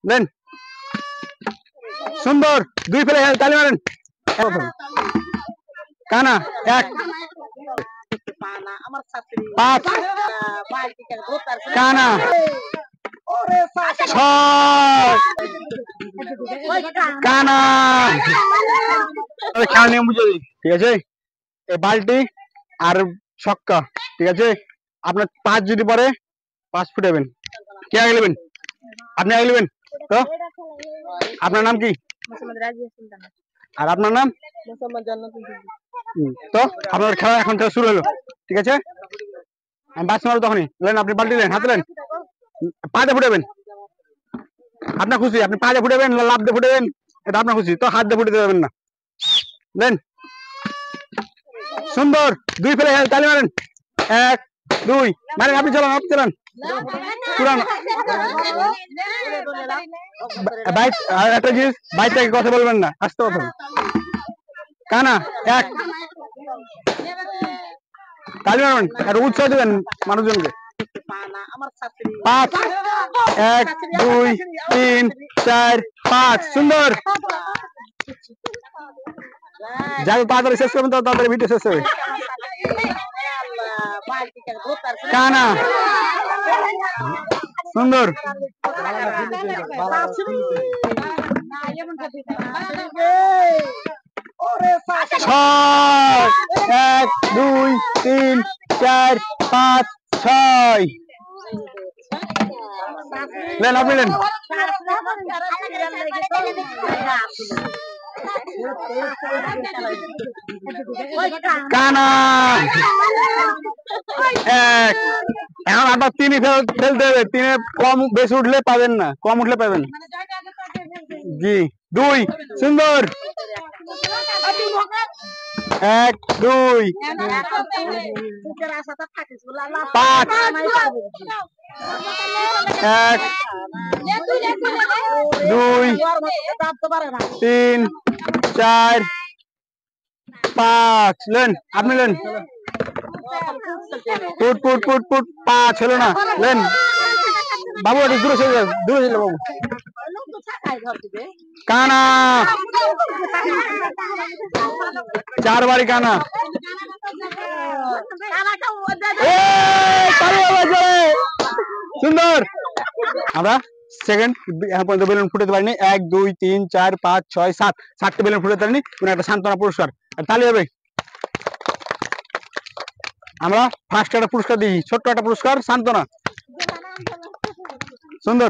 দেন সুন্দর দুই ফেলে তালি মারেন কানা এক পাঁচ কানা ছয় কানা খেলা নিয়ম বুঝে দিই ঠিক আছে এই বালতি আর ছক্কা ঠিক আছে আপনার 5 যদি পরে 5 ফুটাবেন কে আগে নেবেন আপনি আগে নেবেন তো আপনার নাম কি আর আপনার নাম তো আপনার খেলা এখন থেকে শুরু হলো ঠিক আছে আমি বাস মারবো তখনই নেন আপনি বালতি নেন হাতে নেন পাতে ফুটাবেন আপনার খুশি আপনি পাতে ফুটাবেন লাভ দিয়ে ফুটাবেন এটা আপনার খুশি তো হাত দিয়ে ফুটাতে যাবেন না দেন সুন্দর দুই ফেলে তালি মারেন 1 2 মারেন আপনি চালান পুরান বাইক একটা জিনিস বাইকটাকে কথা বলবেন না আসতে কথা কানা এক তালি মারবেন আর উৎসাহ দেবেন মানুষজনকে 5 1 2 3 4 5 সুন্দর যাতে তাড়াতাড়ি শেষ করবেন তাড়াতাড়ি ভিডিও শেষ হবে কানা সুন্দর 6 1 2 3 4 5 6 लेन आप लेन काना एक এখন আবার তিনি ফেলতে হবে তিনি কম বেশি উঠলে পাবেন না কম উঠলে পাবেন জি 2 সুন্দর 1 2 5 1 2 3 4 5 लेन আপনি लेन पुट पुट पुट पुट 5 হলো না लेन বাবু একটু দূরে চলে বাবু কানা 4 বারি কানা সুন্দর আমরা সেকেন্ড এখন পর্যন্ত বেলুন ফুটাতে পারিনি 1 2 3 4 5 6 7 7টা বেলুন ফুটাতে পারিনি কোন একটা সান্তনা পুরস্কার আর তালি হবে আমরা ফার্স্ট একটা পুরস্কার দিই ছোট্ট একটা পুরস্কার সান্তনা সুন্দর